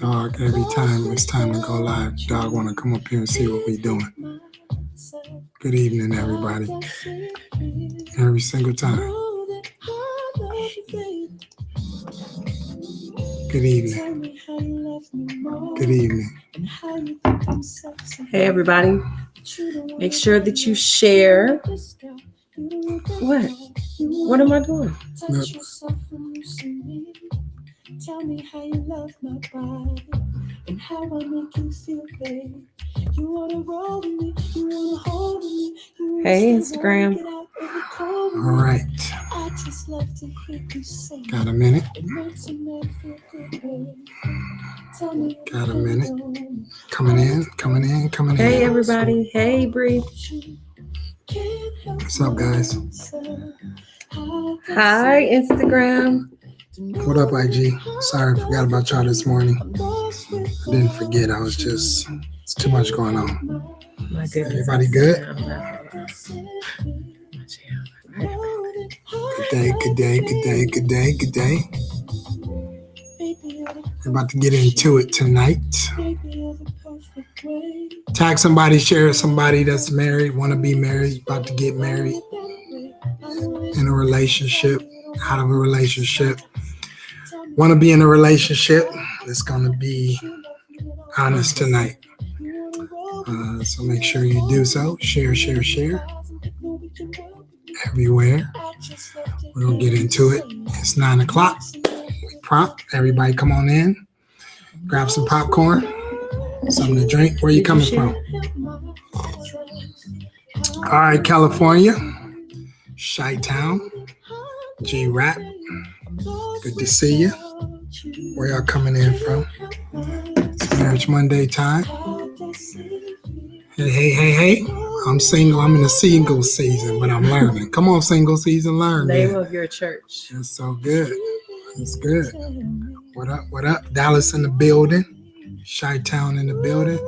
Dog, every time it's time to go live, dog want to come up here and see what we doing. Good evening, everybody. Every single time. Good evening. Good evening. Hey, everybody. Make sure that you share. What? What am I doing? Look. Tell me how you love my body and how I make you feel, babe. You wanna roll with me, you wanna hold me. Hey, Instagram. All right. I just love to hear you say. Got a minute? It makes a man feel good, babe. Tell me. Got a minute? Coming in. Hey, everybody. Hey, Bree. What's up, guys? Hi, Instagram. What up, IG? Sorry, I forgot about y'all this morning. I didn't forget. It's too much going on. My goodness. Everybody good? Good day. We're about to get into it tonight. Tag somebody, share somebody that's married, want to be married, about to get married, in a relationship, out of a relationship, want to be in a relationship. It's going to be honest tonight. So make sure you do so. Share. Everywhere. We're going to get into it. It's 9 o'clock. We prompt. Everybody come on in. Grab some popcorn. Something to drink. Where you coming from? All right, California. Chi-Town. G-Rap. Good to see you. Where y'all coming in from? It's Marriage Monday time. Hey. I'm single. I'm in the single season, but I'm learning. Come on, single season, learn. Name man. of your church. It's so good. It's good. What up? Dallas in the building. Chi-Town in the building.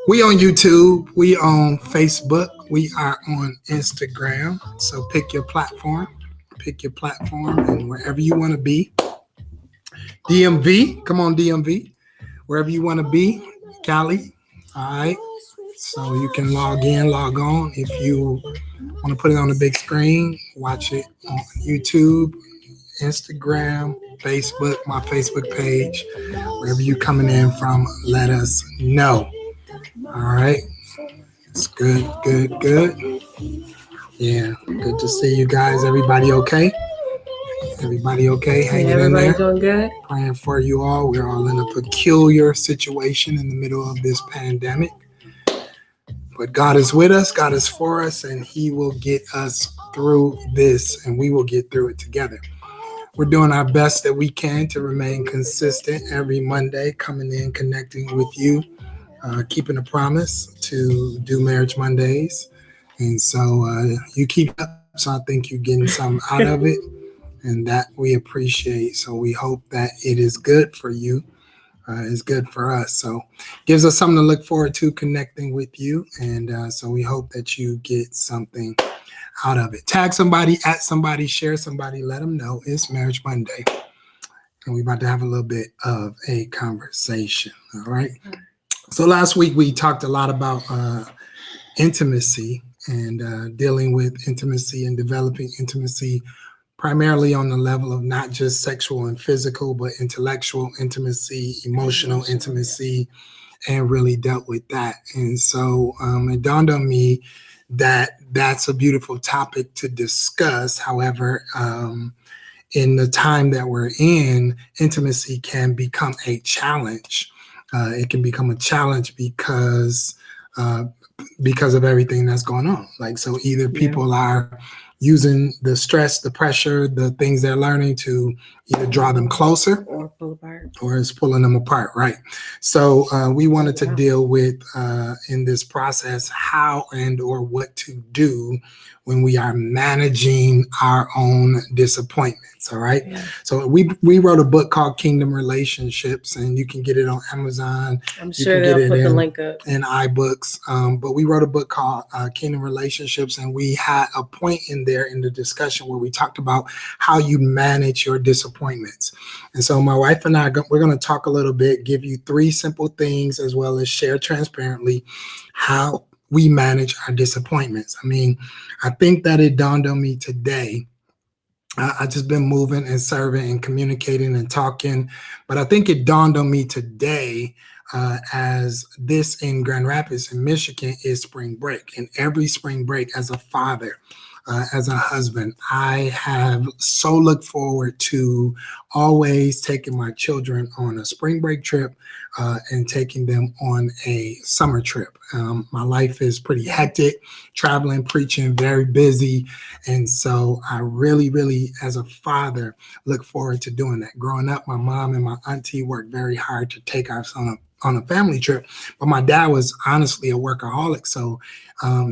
We on YouTube. We on Facebook. We are on Instagram. So pick your platform. And wherever you want to be. DMV. Come on, DMV. Wherever you want to be. Cali. All right. So you can log on. If you want to put it on the big screen, watch it on YouTube, Instagram, Facebook, my Facebook page. Wherever you coming in from, let us know. All right. It's good. Yeah, good to see you guys. Everybody okay? Hanging in there? Doing good? Praying for you all. We're all in a peculiar situation in the middle of this pandemic. But God is with us, God is for us, and He will get us through this, and we will get through it together. We're doing our best that we can to remain consistent every Monday, coming in, connecting with you, keeping a promise to do Marriage Mondays. And so you keep up, so I think you're getting something out of it, and that we appreciate. So we hope that it is good for you. Is good for us. So gives us something to look forward to, connecting with you. And so we hope that you get something out of it. Tag somebody, at somebody, share somebody, let them know it's Marriage Monday. And we're about to have a little bit of a conversation. All right. So last week we talked a lot about intimacy and dealing with intimacy and developing intimacy, primarily on the level of not just sexual and physical, but intellectual intimacy, emotional intimacy, and really dealt with that. And so it dawned on me that that's a beautiful topic to discuss. However, in the time that we're in, intimacy can become a challenge. It can become a challenge because of everything that's going on. Like, so either people are using the stress, the pressure, the things they're learning to either draw them closer or pull apart, or it's pulling them apart, right? So we wanted to deal with in this process how and or what to do when we are managing our own disappointments, all right? Yeah. So we wrote a book called Kingdom Relationships, and you can get it on Amazon. I'm sure they'll put the link up. In iBooks. But we wrote a book called Kingdom Relationships, and we had a point in there in the discussion where we talked about how you manage your disappointment. disappointments. And so my wife and I, we're going to talk a little bit, give you 3 simple things, as well as share transparently how we manage our disappointments. I mean, I think that it dawned on me today. I just been moving and serving and communicating and talking, but I think it dawned on me today, as this in Grand Rapids in Michigan is spring break, and every spring break as a father, as a husband, I have so looked forward to always taking my children on a spring break trip and taking them on a summer trip. My life is pretty hectic, traveling, preaching, very busy. And so I really, really, as a father, look forward to doing that. Growing up, my mom and my auntie worked very hard to take us on a family trip, but my dad was honestly a workaholic, so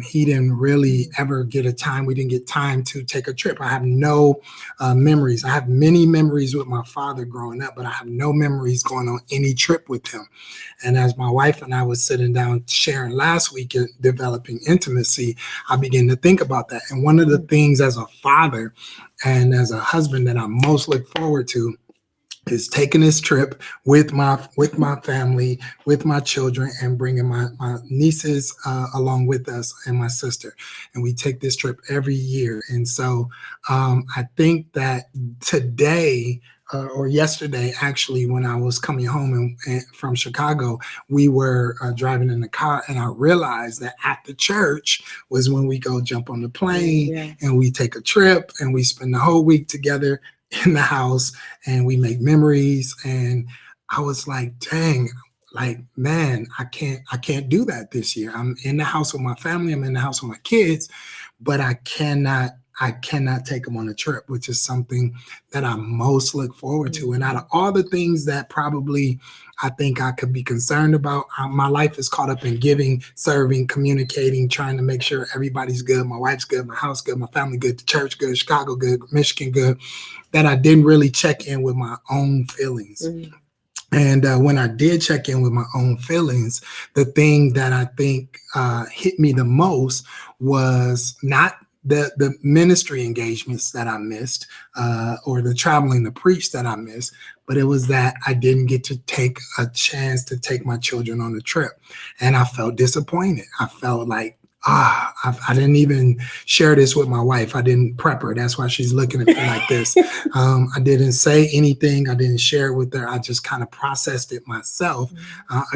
he didn't really ever get a time. We didn't get time to take a trip. I have no memories. I have many memories with my father growing up, but I have no memories going on any trip with him. And as my wife and I was sitting down sharing last week and developing intimacy, I began to think about that. And one of the things as a father and as a husband that I most look forward to is taking this trip with my family, with my children, and bringing my nieces along with us and my sister. And we take this trip every year. And so I think that today, or yesterday, actually, when I was coming home and from Chicago, we were driving in the car, and I realized that after church was when we go jump on the plane and we take a trip and we spend the whole week together in the house and we make memories. And I was like, dang, like, man, I can't do that this year. I'm in the house with my family, I'm in the house with my kids, but I cannot take them on a trip, which is something that I most look forward to. And out of all the things that probably I think I could be concerned about, my life is caught up in giving, serving, communicating, trying to make sure everybody's good. My wife's good, my house good, my family good, the church good, Chicago good, Michigan good, that I didn't really check in with my own feelings. And when I did check in with my own feelings, the thing that I think hit me the most was not the ministry engagements that I missed, or the traveling to preach that I missed, but it was that I didn't get to take a chance to take my children on a trip. And I felt disappointed. I felt like, I didn't even share this with my wife. I didn't prep her. That's why she's looking at me like this. I didn't say anything. I didn't share it with her. I just kind of processed it myself,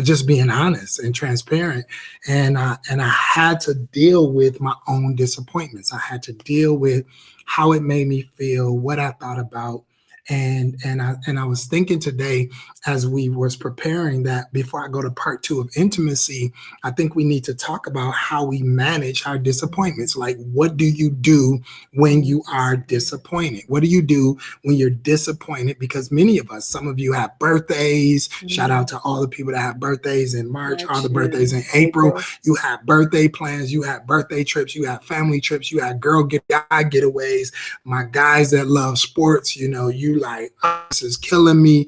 just being honest and transparent. And I had to deal with my own disappointments. I had to deal with how it made me feel, what I thought about. And I was thinking today, as we was preparing, that before I go to part 2 of intimacy, I think we need to talk about how we manage our disappointments. Like, what do you do when you are disappointed? What do you do when you're disappointed? Because many of us, some of you have birthdays. Shout out to all the people that have birthdays in March, all the birthdays in April. You have birthday plans, you have birthday trips, you have family trips, you have guy getaways. My guys that love sports, you like, this is killing me.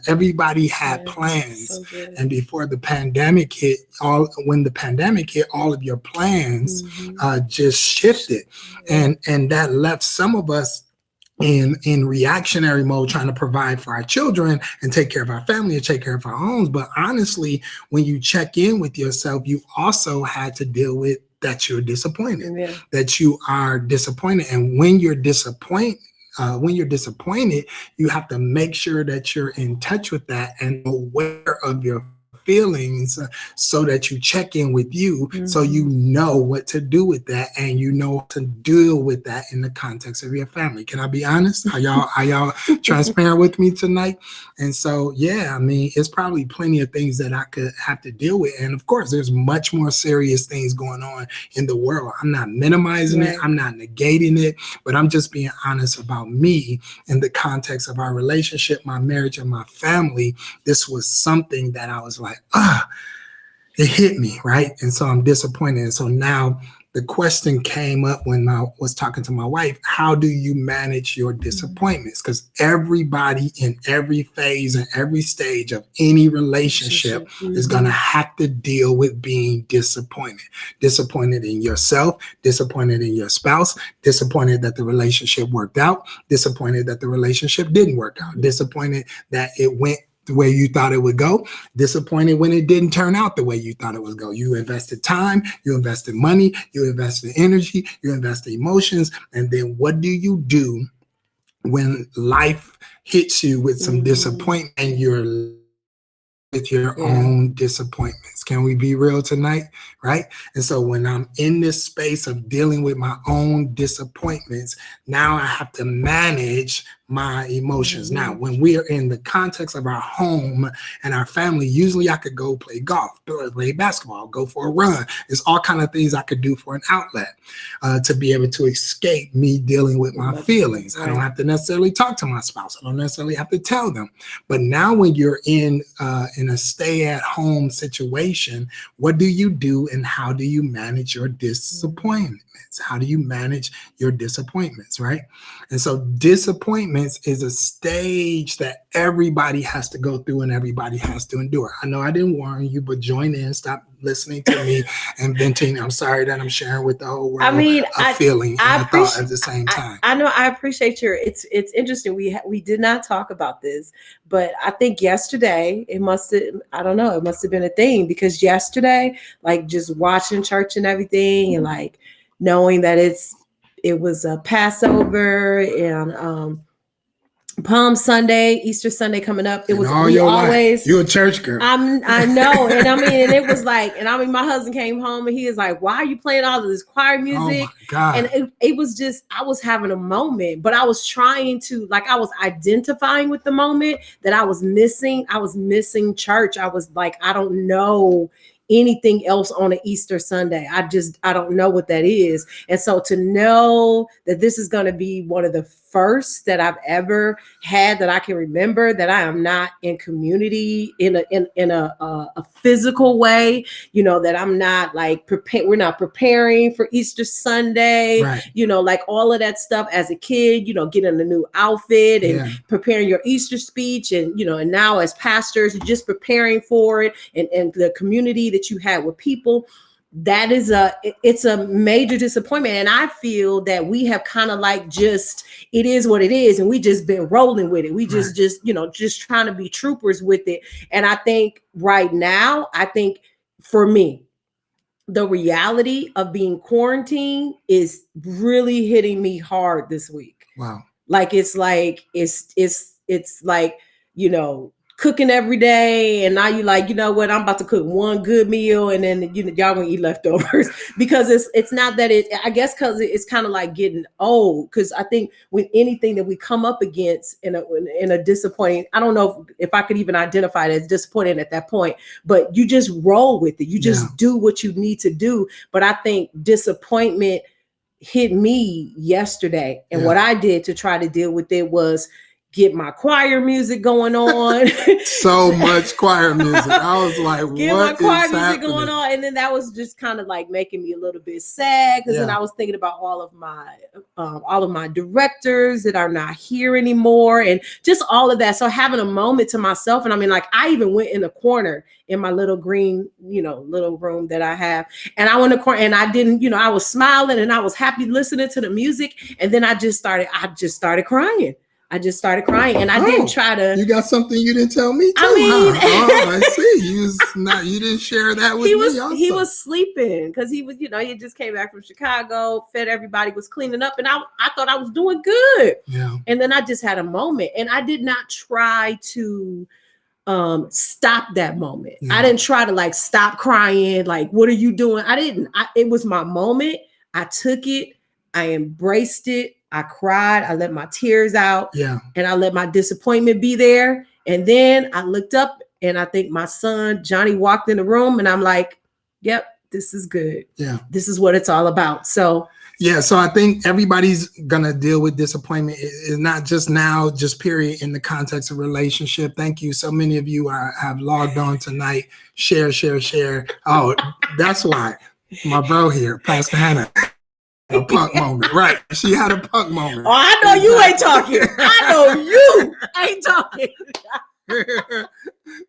Everybody had plans. So and before the pandemic hit, when the pandemic hit, all of your plans just shifted. And that left some of us in reactionary mode, trying to provide for our children and take care of our family and take care of our homes. But honestly, when you check in with yourself, you also had to deal with that you're disappointed, that you are disappointed. And when you're disappointed, you have to make sure that you're in touch with that and aware of your feelings, so that you check in with you, so you know what to do with that, and you know to deal with that in the context of your family. Can I be honest? Are y'all transparent with me tonight? And so, I mean, it's probably plenty of things that I could have to deal with. And of course, there's much more serious things going on in the world. I'm not minimizing it. I'm not negating it, but I'm just being honest about me in the context of our relationship, my marriage, and my family. This was something that I was like, it hit me, right? And so I'm disappointed. And so now the question came up when I was talking to my wife, how do you manage your disappointments? Because everybody in every phase and every stage of any relationship is going to have to deal with being disappointed. Disappointed in yourself, disappointed in your spouse, disappointed that the relationship worked out, disappointed that the relationship didn't work out, disappointed that it went the way you thought it would go, disappointed when it didn't turn out the way you thought it would go. You invested time, you invested money, you invested energy, you invested emotions, and then what do you do when life hits you with some disappointment and you're with your own disappointments? Can we be real tonight? Right? And so when I'm in this space of dealing with my own disappointments, now I have to manage my emotions. Now, when we are in the context of our home and our family, usually I could go play golf, play basketball, go for a run. There's all kinds of things I could do for an outlet to be able to escape me dealing with my feelings. I don't have to necessarily talk to my spouse. I don't necessarily have to tell them. But now when you're in a stay-at-home situation, what do you do and how do you manage your disappointments? How do you manage your disappointments, right? And so disappointments is a stage that everybody has to go through and everybody has to endure. I know I didn't warn you, but join in. Stop listening to me and venting. I'm sorry that I'm sharing with the whole world a feeling and a thought at the same time. I know. I appreciate it's interesting. We did not talk about this, but I think yesterday it must have been a thing, because yesterday, like just watching church and everything and like knowing that it was a Passover and Palm Sunday, Easter Sunday coming up. It was always you're a church girl. I know, and and it was like, my husband came home and he was like, "Why are you playing all of this choir music?" Oh my God. And it was just, I was having a moment, but I was trying to, I was identifying with the moment that I was missing. I was missing church. I was like, I don't know anything else on an Easter Sunday. I don't know what that is. And so to know that this is going to be one of the first that I've ever had that I can remember, that I am not in community in a physical way, that I'm not we're not preparing for Easter Sunday, right. Like all of that stuff as a kid, getting a new outfit and preparing your Easter speech and now as pastors, you're just preparing for it and the community that you had with people. That is it's a major disappointment. And I feel that we have kind of it is what it is. And we just been rolling with it. We just trying to be troopers with it. And I think right now, for me, the reality of being quarantined is really hitting me hard this week. Wow. It's cooking every day, and now you what, I'm about to cook one good meal and then y'all gonna eat leftovers because it's not that I guess because it's kind of like getting old, because I think with anything that we come up against in a disappointing, I don't know if I could even identify it as disappointing at that point, but you just roll with it, you just do what you need to do. But I think disappointment hit me yesterday, and what I did to try to deal with it was get my choir music going on. So much choir music. I was like, get what my choir is music happening? going on. And then that was just kind of like making me a little bit sad, because then I was thinking about all of my directors that are not here anymore and just all of that. So having a moment to myself, and I even went in a corner in my little green, little room that I have. And I went in a corner and I didn't, I was smiling and I was happy listening to the music. And then I just started crying. And I didn't try to. You got something you didn't tell me too, I see. You didn't share that with me also. He was sleeping because he was, he just came back from Chicago, fed everybody, was cleaning up, and I thought I was doing good. Yeah. And then I just had a moment, and I did not try to stop that moment. Yeah. I didn't try to stop crying. What are you doing? I didn't. It was my moment. I took it. I embraced it. I cried. I let my tears out. Yeah. And I let my disappointment be there. And then I looked up, and I think my son, Johnny, walked in the room, and I'm like, yep, this is good. Yeah. This is what it's all about. So I think everybody's going to deal with disappointment. It's not just now, just period, in the context of relationship. Thank you. So many of you have logged on tonight. Share. Oh, that's why. My bro here, Pastor Hannah. A punk moment, right? She had a punk moment. Oh, I know you ain't talking. I know you ain't talking.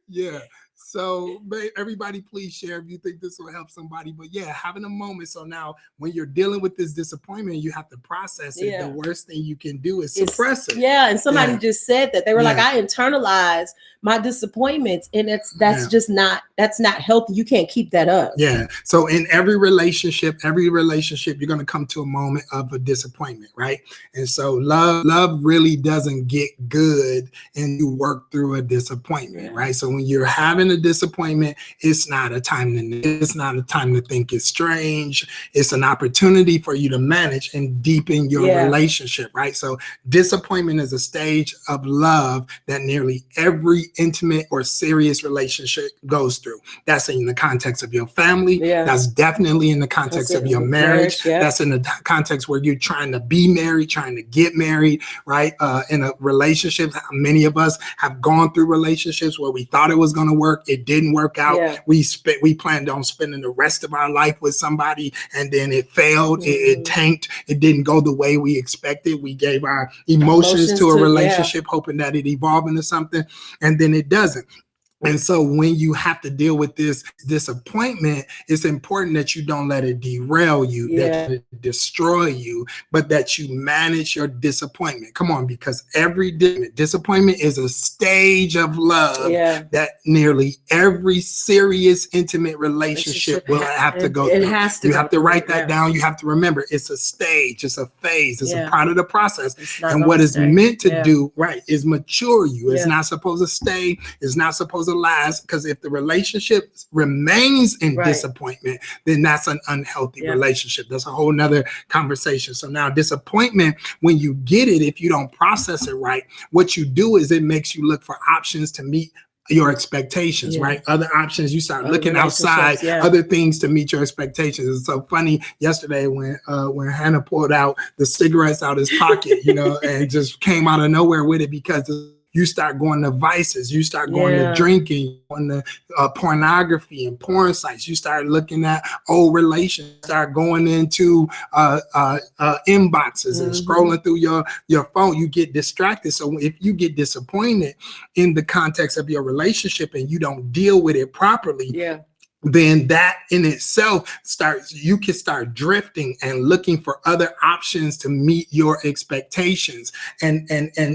Yeah. So everybody, please share if you think this will help somebody. But yeah, having a moment. So now when you're dealing with this disappointment, you have to process it. Yeah. The worst thing you can do is suppress it. Yeah. And somebody Yeah. just said that. They were like, Yeah. I internalize my disappointments. And that's just not healthy. You can't keep that up. Yeah. So in every relationship, you're going to come to a moment of a disappointment, right? And so love really doesn't get good and you work through a disappointment, right? So when you're having a disappointment, it's not a time to think it's strange. It's an opportunity for you to manage and deepen your relationship, right? So disappointment is a stage of love that nearly every intimate or serious relationship goes through. That's in the context of your family. That's definitely in the context of your marriage. That's in the context where you're trying to be married, trying to get married, right? In a relationship, many of us have gone through relationships where we thought it was going to work. It didn't work out. We planned on spending the rest of our life with somebody, and then it failed. It tanked. It didn't go the way we expected. We gave our emotions to a relationship, hoping that it evolved into something, and then it doesn't. And so when you have to deal with this disappointment, it's important that you don't let it derail you, that it destroy you, but that you manage your disappointment. Come on, because every disappointment is a stage of love that nearly every serious, intimate relationship will have to go through. You have to write that down. You have to remember it's a stage, it's a phase, it's a part of the process. And what is meant to do, is mature you. It's not supposed to stay. It's not supposed to last, because if the relationship remains in disappointment, then that's an unhealthy relationship. That's a whole nother conversation. So now disappointment, when you get it, if you don't process it right, what you do is it makes you look for options to meet your expectations, right? Other options, you start looking outside, other things to meet your expectations. It's so funny yesterday when Hannah pulled out the cigarettes out his pocket, and just came out of nowhere with it, because you start going to vices, you start going to drinking, on the pornography and porn sites, you start looking at old relations, start going into inboxes and scrolling through your phone. You get distracted. So if you get disappointed in the context of your relationship and you don't deal with it properly, then that in itself you can start drifting and looking for other options to meet your expectations. And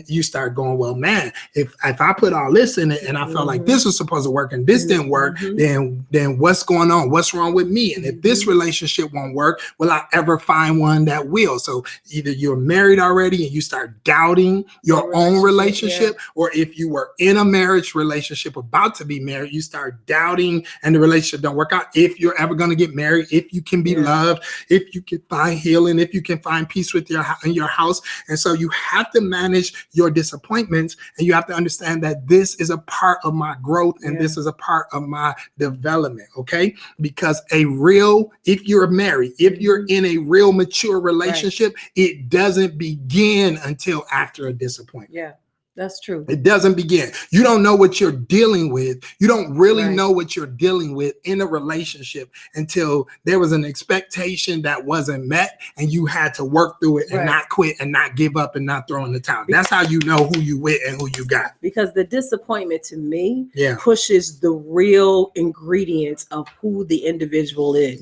you start going, well, man, if I put all this in it and I felt like this was supposed to work and this didn't work, then what's going on? What's wrong with me? And if this relationship won't work, will I ever find one that will? So either you're married already and you start doubting your own relationship, or if you were in a marriage relationship about to be married, you start doubting and the relationship don't work out. If you're ever going to get married, if you can be loved, if you can find healing, if you can find peace with in your house. And so you have to manage your disappointments, and you have to understand that this is a part of my growth and this is a part of my development. Okay. Because if you're married, if you're in a real mature relationship, it doesn't begin until after a disappointment. That's true. It doesn't begin. You don't know what you're dealing with. You don't really know what you're dealing with in a relationship until there was an expectation that wasn't met, and you had to work through it and not quit and not give up and not throw in the towel. That's how you know who you with and who you got. Because the disappointment to me pushes the real ingredients of who the individual is.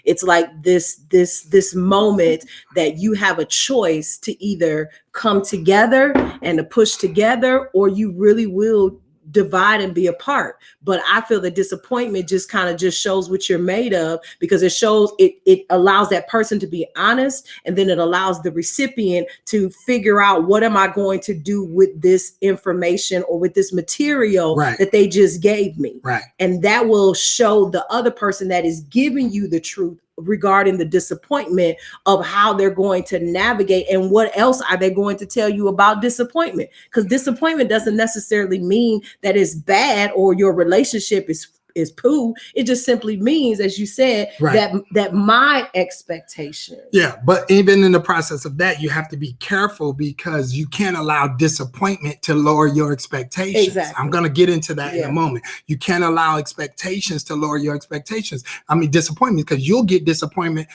It's like this moment that you have a choice to either come together and to push together, or you really will divide and be apart. But I feel the disappointment just kind of just shows what you're made of, because it allows that person to be honest, and then it allows the recipient to figure out, what am I going to do with this information or with this material that they just gave me? And that will show the other person that is giving you the truth regarding the disappointment of how they're going to navigate, and what else are they going to tell you about disappointment. Because disappointment doesn't necessarily mean that it's bad or your relationship is poo. It just simply means, as you said, Right. that my expectation. Yeah, but even in the process of that, you have to be careful because you can't allow disappointment to lower your expectations. Exactly. I'm going to get into that in Yeah. a moment. You can't allow expectations to lower your expectations. I mean, disappointment, because you'll get disappointed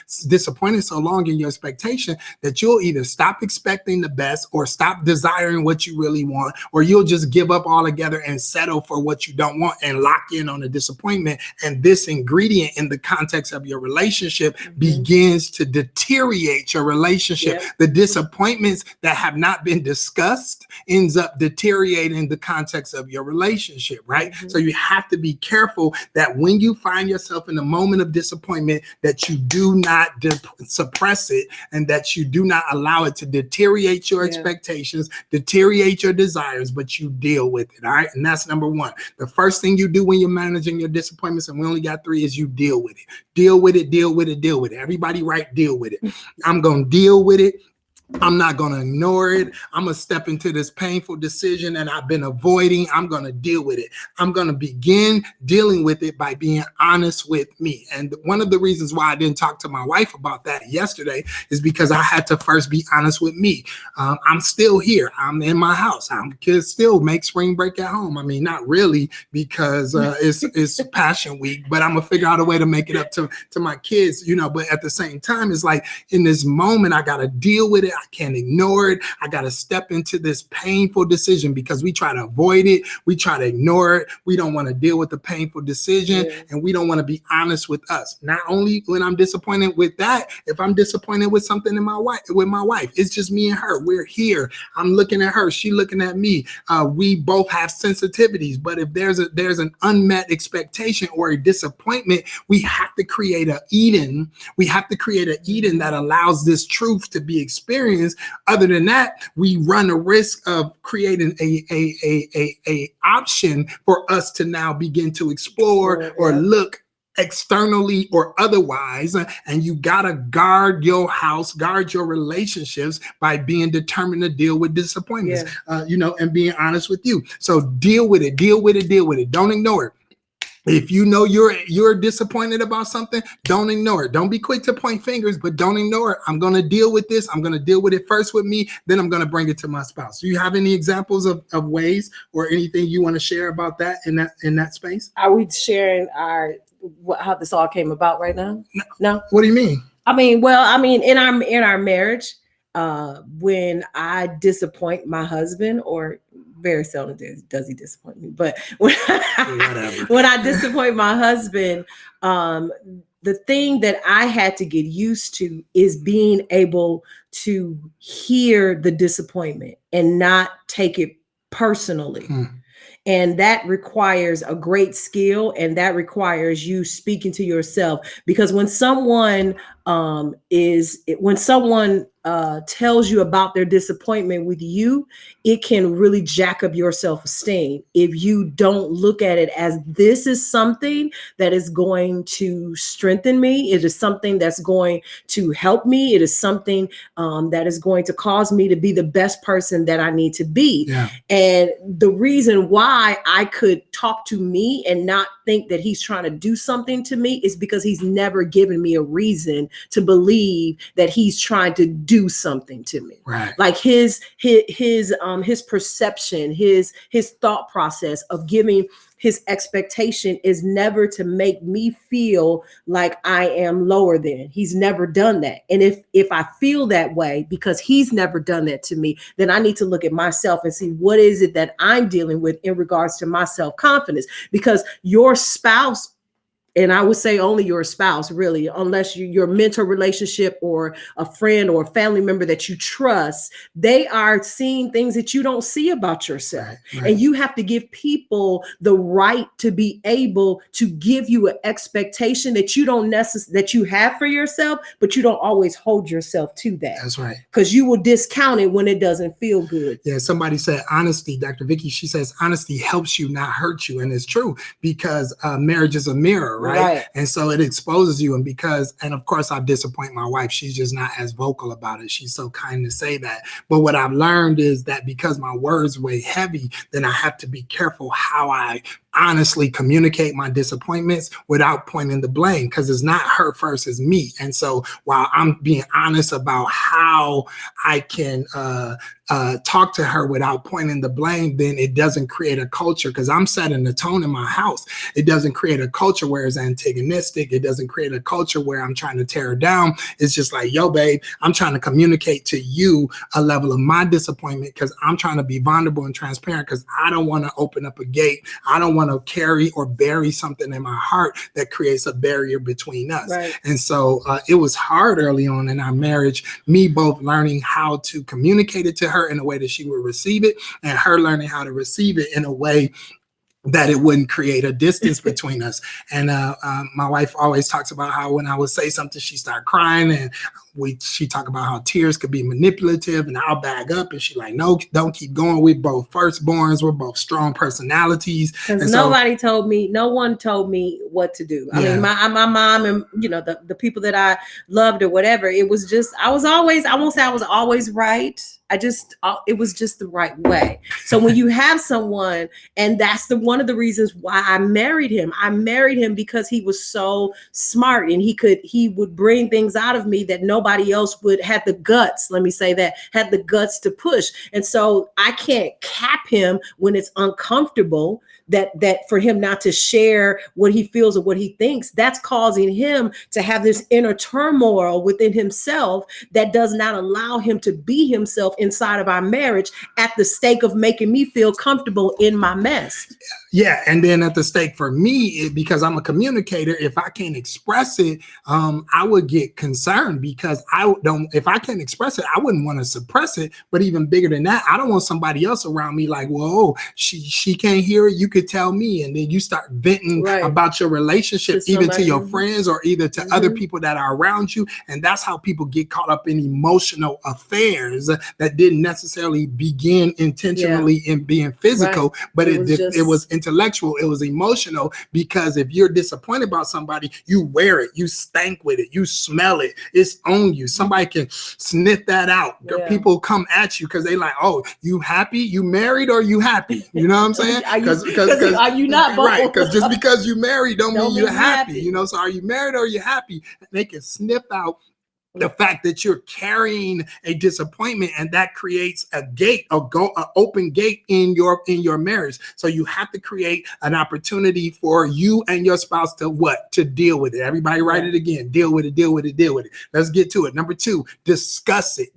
so long in your expectation that you'll either stop expecting the best or stop desiring what you really want, or you'll just give up altogether and settle for what you don't want and lock in on a disappointment. And this ingredient in the context of your relationship begins to deteriorate your relationship. Yep. The disappointments that have not been discussed ends up deteriorating the context of your relationship, right? So you have to be careful that when you find yourself in a moment of disappointment, that you do not suppress it and that you do not allow it to deteriorate your expectations, deteriorate your desires, but you deal with it, all right? And that's number one. The first thing you do when you're managing your disappointments, and we only got 3, is you deal with it. Deal with it, deal with it, deal with it. Everybody write deal with it. I'm going to deal with it. I'm not going to ignore it. I'm going to step into this painful decision that I've been avoiding. I'm going to deal with it. I'm going to begin dealing with it by being honest with me. And one of the reasons why I didn't talk to my wife about that yesterday is because I had to first be honest with me. I'm still here. I'm in my house. I can still make spring break at home. I mean, not really, because it's Passion Week, but I'm going to figure out a way to make it up to my kids, you know, but at the same time, it's like in this moment, I got to deal with it. I can't ignore it. I got to step into this painful decision because we try to avoid it. We try to ignore it. We don't want to deal with the painful decision, and we don't want to be honest with us. Not only when I'm disappointed with that, if I'm disappointed with something with my wife, it's just me and her. We're here. I'm looking at her. She looking at me. We both have sensitivities, but if there's an unmet expectation or a disappointment, we have to create an Eden. We have to create an Eden that allows this truth to be experienced. Other than that, we run a risk of creating a option for us to now begin to explore or look externally or otherwise, and you gotta guard your house, guard your relationships by being determined to deal with disappointments, you know, and being honest with you. So deal with it, deal with it, deal with it. Don't ignore it. If you know you're disappointed about something, don't ignore it. Don't be quick to point fingers, but don't ignore it. I'm going to deal with this. I'm going to deal with it first with me. Then I'm going to bring it to my spouse. Do you have any examples of ways or anything you want to share about that in that space? Are we sharing how this all came about right now? No. What do you mean? I mean, in our marriage, when I disappoint my husband, or very seldom does he disappoint me, but when I disappoint my husband, the thing that I had to get used to is being able to hear the disappointment and not take it personally. And that requires a great skill, and that requires you speaking to yourself, because when someone tells you about their disappointment with you, it can really jack up your self-esteem if you don't look at it as, this is something that is going to strengthen me. It is something that's going to help me. It is something that is going to cause me to be the best person that I need to be. Yeah. And the reason why I could talk to me and not think that he's trying to do something to me is because he's never given me a reason to believe that he's trying to do something to me. Right. Like his perception, his thought process of giving his expectation is never to make me feel like I am lower than. He's never done that. And if I feel that way because he's never done that to me, then I need to look at myself and see what is it that I'm dealing with in regards to my self-confidence. Because your spouse, and I would say only your spouse, really, unless your mentor relationship or a friend or a family member that you trust, they are seeing things that you don't see about yourself. Right. And you have to give people the right to be able to give you an expectation that you don't that you have for yourself, but you don't always hold yourself to that. That's right. Because you will discount it when it doesn't feel good. Yeah, somebody said honesty, Dr. Vicky, she says honesty helps you, not hurt you. And it's true, because marriage is a mirror. Right. And so it exposes you. And of course, I disappoint my wife. She's just not as vocal about it. She's so kind to say that. But what I've learned is that because my words weigh heavy, then I have to be careful how I honestly communicate my disappointments without pointing the blame, because it's not her first, it's me. And so while I'm being honest about how I can talk to her without pointing the blame, then it doesn't create a culture, because I'm setting the tone in my house. It doesn't create a culture where it's antagonistic. It doesn't create a culture where I'm trying to tear her down. It's just like, yo, babe, I'm trying to communicate to you a level of my disappointment, because I'm trying to be vulnerable and transparent, because I don't want to open up a gate. I don't want to carry or bury something in my heart that creates a barrier between us. Right. And so it was hard early on in our marriage, me both learning how to communicate it to her in a way that she would receive it, and her learning how to receive it in a way that it wouldn't create a distance between us. And my wife always talks about how when I would say something, she start crying, and she talk about how tears could be manipulative, and I'll bag up, and she like, no, don't keep going. We're both firstborns. We're both strong personalities. Because no one told me what to do. I mean, my mom and, the people that I loved or whatever, it was just, I won't say I was always right. It was just the right way. So when you have someone, and that's one of the reasons why I married him. I married him because he was so smart, and he would bring things out of me that nobody else would have the guts. Let me say that, had the guts to push. And so I can't cap him when it's uncomfortable, that for him not to share what he feels or what he thinks, that's causing him to have this inner turmoil within himself that does not allow him to be himself inside of our marriage, at the stake of making me feel comfortable in my mess. Yeah. And then at the stake for me, because I'm a communicator, if I can't express it, I would get concerned, because if I can't express it, I wouldn't want to suppress it. But even bigger than that, I don't want somebody else around me like, whoa, she can't hear it. You could tell me. And then you start venting about your relationship, even to your friends, or either to other people that are around you. And that's how people get caught up in emotional affairs that didn't necessarily begin intentionally in being physical, but it was intellectual, it was emotional. Because if you're disappointed about somebody, you wear it, you stank with it, you smell it, it's on you. Somebody can sniff that out. People come at you because they like, oh, you happy, you married, or you happy? You know what I'm saying? Because are you not both? Right, because just because you married don't mean you're happy. So are you married or are you happy? They can sniff out the fact that you're carrying a disappointment, and that creates an open gate in your marriage. So you have to create an opportunity for you and your spouse to deal with it. Everybody write it again. Deal with it. Let's get to it. Number 2, discuss it.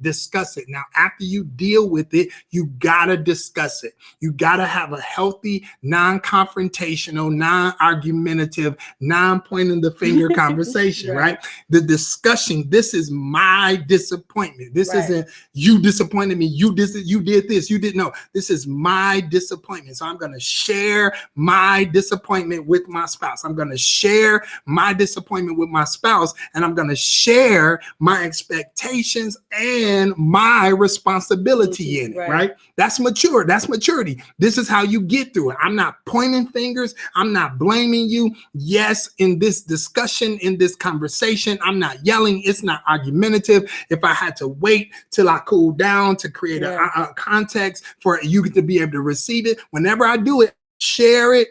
Now, after you deal with it, you gotta discuss it. You gotta have a healthy, non-confrontational, non-argumentative, non-pointing the finger conversation, right? The discussion, this is my disappointment. This isn't you disappointed me. You did this. You didn't know. This is my disappointment. So I'm going to share my disappointment with my spouse. I'm going to share my disappointment with my spouse, and I'm going to share my expectations and my responsibility in it. Right? That's mature. That's maturity. This is how you get through it. I'm not pointing fingers. I'm not blaming you. Yes, in this discussion, in this conversation, I'm not yelling. It's not argumentative. If I had to wait till I cool down to create a context for you to be able to receive it, whenever I do it, share it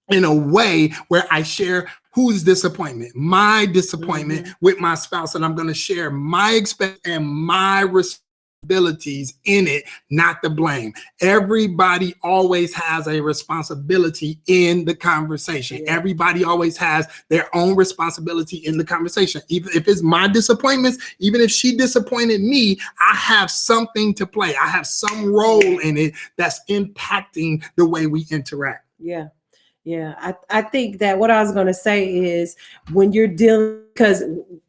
in a way where I share whose disappointment, my disappointment with my spouse, and I'm going to share my expect and my responsibilities in it, not the blame. Everybody always has a responsibility in the conversation. Everybody always has their own responsibility in the conversation. Even if it's my disappointments, even if she disappointed me, I have something to play. I have some role in it that's impacting the way we interact. Yeah, I think that what I was going to say is, when you're dealing, because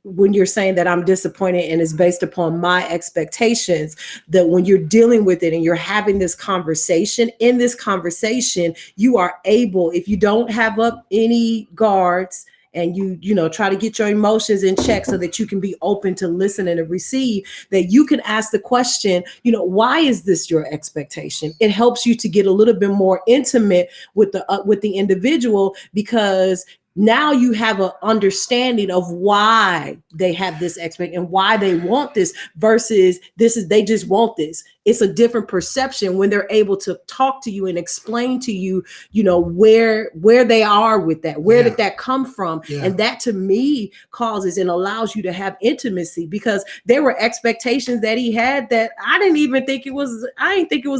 when you're saying that I'm disappointed and it's based upon my expectations, that when you're dealing with it and you're having this conversation, in this conversation, you are able, if you don't have up any guards, and you try to get your emotions in check so that you can be open to listen and to receive, that you can ask the question, why is this your expectation? It helps you to get a little bit more intimate with the individual, because Now you have an understanding of why they have this expectation and why they want this versus they just want this. It's a different perception when they're able to talk to you and explain to you, where they are with that. Where did that come from? Yeah. And that to me causes and allows you to have intimacy, because there were expectations that he had that I didn't think it was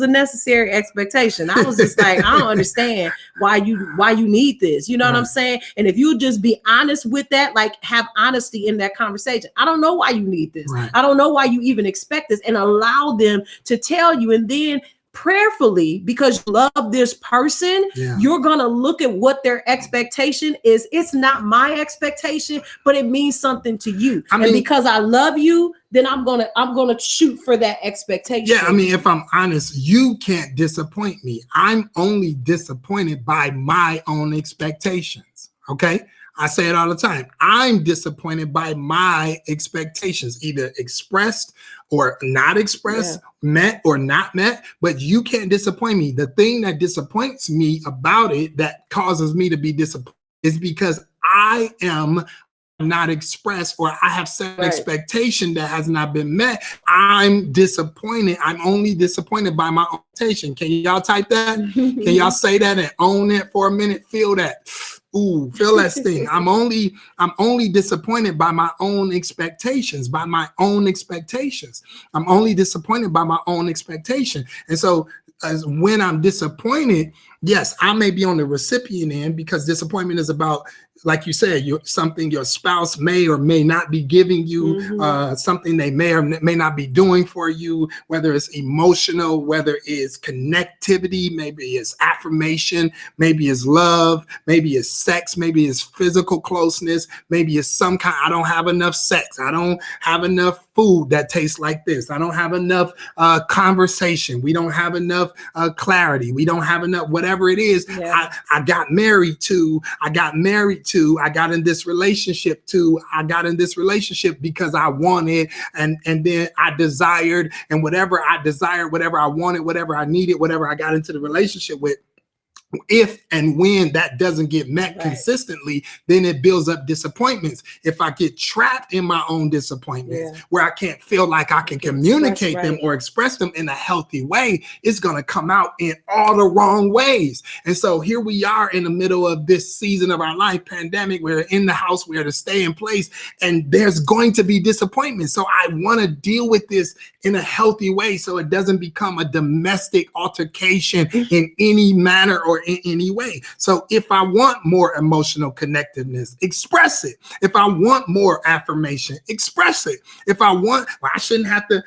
a necessary expectation. I was just like, I don't understand why you need this. You know what I'm saying? And if you just be honest with that, like have honesty in that conversation. I don't know why you need this. Right. I don't know why you even expect this, and allow them to tell you. And then prayerfully, because you love this person, you're going to look at what their expectation is. It's not my expectation, but it means something to you. And because I love you, then I'm going to shoot for that expectation. Yeah. I mean, if I'm honest, you can't disappoint me. I'm only disappointed by my own expectations. Okay. I say it all the time. I'm disappointed by my expectations, either expressed or not expressed, met or not met, but you can't disappoint me. The thing that disappoints me about it, that causes me to be disappointed, is because I am not expressed, or I have set an expectation that has not been met. I'm disappointed. I'm only disappointed by my own expectation. Can y'all type that? Can y'all say that and own it for a minute? Feel that. Ooh, feel that sting. I'm only disappointed by my own expectations, I'm only disappointed by my own expectation. And so when I'm disappointed, yes, I may be on the recipient end, because disappointment is about, like you said, something your spouse may or may not be giving you, something they may or may not be doing for you, whether it's emotional, whether it's connectivity, maybe it's affirmation, maybe it's love, maybe it's sex, maybe it's physical closeness, maybe it's some kind, I don't have enough sex, I don't have enough food that tastes like this, I don't have enough conversation, we don't have enough clarity, we don't have enough, whatever it is. I got married to, I got in this relationship because I wanted, and then I desired, and whatever I desired, whatever I wanted, whatever I needed, whatever I got into the relationship with, if and when that doesn't get met consistently, then it builds up disappointments. If I get trapped in my own disappointments, where I can't feel like I can communicate them or express them in a healthy way, it's going to come out in all the wrong ways. And so here we are in the middle of this season of our life, pandemic. We're in the house, we're to stay in place, and there's going to be disappointment. So I want to deal with this in a healthy way, so it doesn't become a domestic altercation in any manner or in any way. So if I want more emotional connectedness, express it. If I want more affirmation, express it. If I want, I shouldn't have to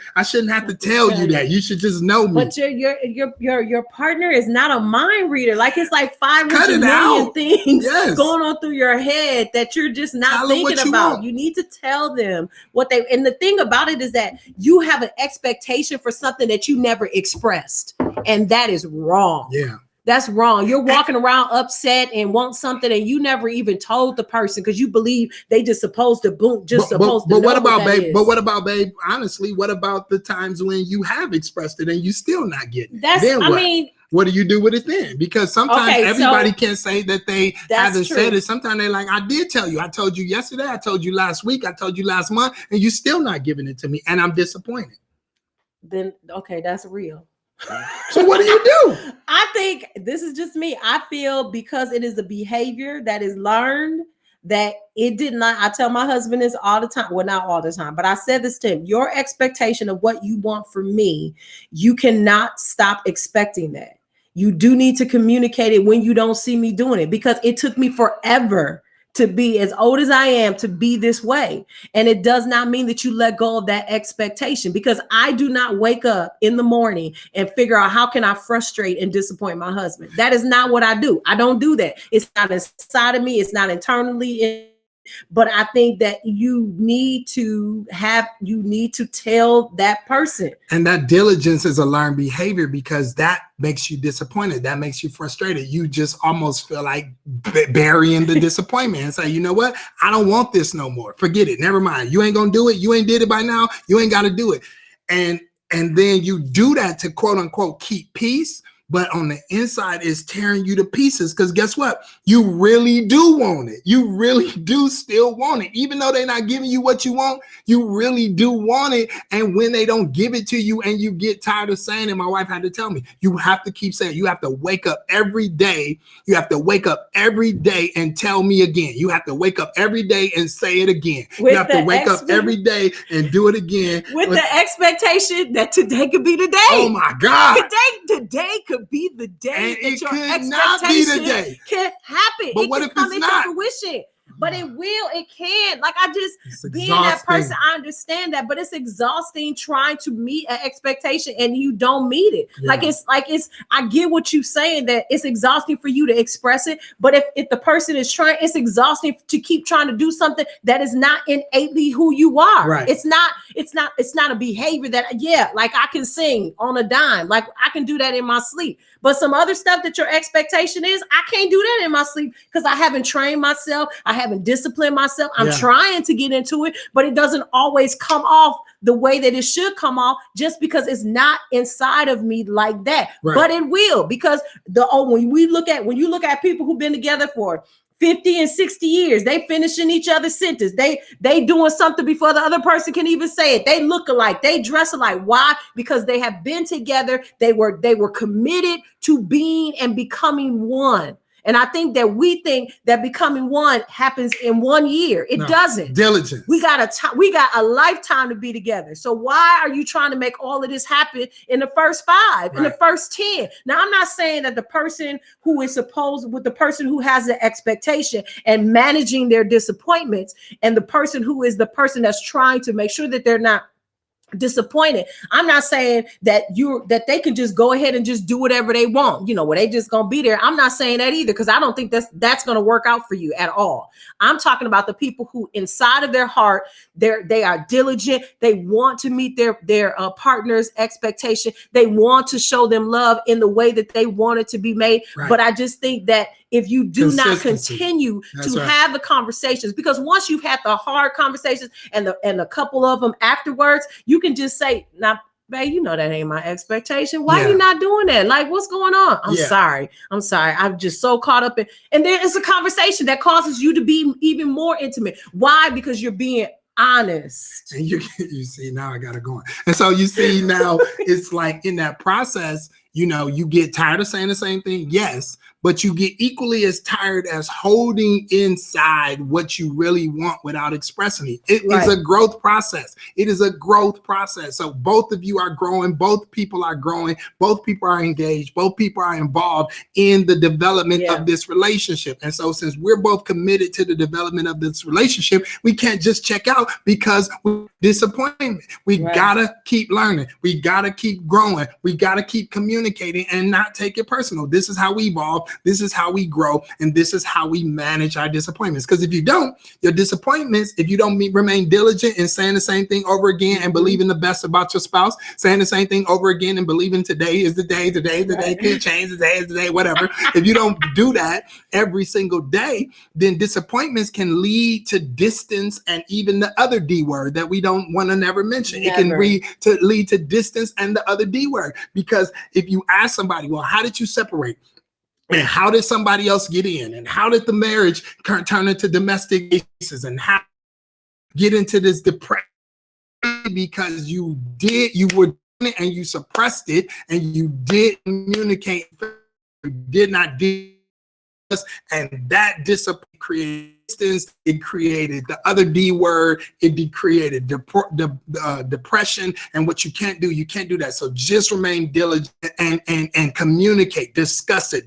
tell you that. You should just know me. But your partner is not a mind reader. Like, it's like 500 million things going on through your head that you're just not thinking about. You need to tell them and the thing about it is that you have an expectation for something that you never expressed, and that is wrong. Yeah. That's wrong. You're walking around upset and want something, and you never even told the person because you believe they just supposed to boom, supposed to. But what about, babe? But what about, babe? Honestly, what about the times when you have expressed it and you still not getting it? What do you do with it then? Because sometimes everybody can't say that they haven't said it. Sometimes they're like, I did tell you. I told you yesterday. I told you last week. I told you last month, and you still not giving it to me, and I'm disappointed. Then that's real. So what do you do? I think this is just me. I feel because it is a behavior that is learned, that it did not. I tell my husband this all the time. Well, not all the time, but I said this to him. Your expectation of what you want from me, you cannot stop expecting that. You do need to communicate it when you don't see me doing it, because it took me forever to be, as old as I am, to be this way. And it does not mean that you let go of that expectation, because I do not wake up in the morning and figure out how can I frustrate and disappoint my husband. That is not what I do. I don't do that. It's not inside of me. It's not internally. But I think that you need to tell that person. And that diligence is a learned behavior, because that makes you disappointed. That makes you frustrated. You just almost feel like burying the disappointment and say, you know what? I don't want this no more. Forget it. Never mind. You ain't going to do it. You ain't did it by now. You ain't got to do it. And then you do that to quote unquote keep peace. but on the inside it's tearing you to pieces. Because guess what? You really do want it. You really do still want it. Even though they're not giving you what you want, you really do want it. And when they don't give it to you and you get tired of saying it, my wife had to tell me, you have to keep saying it. You have to wake up every day. You have to wake up every day and tell me again. You have to wake up every day and say it again. You have to wake up every day and do it again. With the expectation that today could be the day. Oh my God. Today could be the day And that it your could not be the expectation day. can happen. But it what can if come it's into not? fruition. But it will, it can. Like It's being that exhausting. person, I understand that, but it's exhausting trying to meet an expectation and you don't meet it. Yeah. I get what you're saying, that it's exhausting for you to express it. But if the person is trying, it's exhausting to keep trying to do something that is not innately who you are. Right. It's not a behavior that, like I can sing on a dime. Like I can do that in my sleep. But some other stuff that your expectation is, I can't do that in my sleep because I haven't trained myself. I haven't disciplined myself. I'm trying to get into it, but it doesn't always come off the way that it should come off just because it's not inside of me like that. Right. But it will, because when you look at people who've been together for 50 and 60 years, they finishing each other's sentence. They doing something before the other person can even say it. They look alike. They dress alike. Why? Because they have been together. They were committed to being and becoming one. And I think that we think that becoming one happens in 1 year. It doesn't. Diligence. We got a lifetime to be together. So why are you trying to make all of this happen in the first 5, in the first 10? Now, I'm not saying that the person who is with the person who has the expectation and managing their disappointments, and the person who is the person that's trying to make sure that they're not disappointed. I'm not saying that they can just go ahead and just do whatever they want, where they just gonna be there. I'm not saying that either, because I don't think that's gonna work out for you at all. I'm talking about the people who inside of their heart, they are diligent. They want to meet their partner's expectation. They want to show them love in the way that they want it to be made. Right. But I just think that if you do not Consistency. continue That's to right. have the conversations, because once you've had the hard conversations and a couple of them afterwards, you can just say, now, babe, that ain't my expectation. Why are you not doing that? Like, what's going on? I'm sorry. I'm just so caught up in, and then it's a conversation that causes you to be even more intimate. Why? Because you're being honest. And you see, now I gotta go on. And so you see now it's like in that process, you get tired of saying the same thing. Yes. But you get equally as tired as holding inside what you really want without expressing it. It is a growth process. It is a growth process. So both of you are growing. Both people are growing. Both people are engaged. Both people are involved in the development of this relationship. And so since we're both committed to the development of this relationship, we can't just check out because we're disappointment. We gotta keep learning. We gotta keep growing. We gotta keep communicating and not take it personal. This is how we evolve. This is how we grow, and this is how we manage our disappointments. Because if you don't, your disappointments, if you don't remain diligent in saying the same thing over again and believing the best about your spouse, saying the same thing over again and believing today is the day could change, today is the day, whatever. If you don't do that every single day, then disappointments can lead to distance and even the other D word that we don't want to never mention. It can lead to distance and the other D word. Because if you ask somebody, well, how did you separate? And how did somebody else get in? And how did the marriage turn into domestic cases? And how get into this depression? Because you were doing it and you suppressed it and you did communicate. You did not do this, and that discipline created distance. It created the other D word. It created depression. And what you can't do that. So just remain diligent and communicate. Discuss it,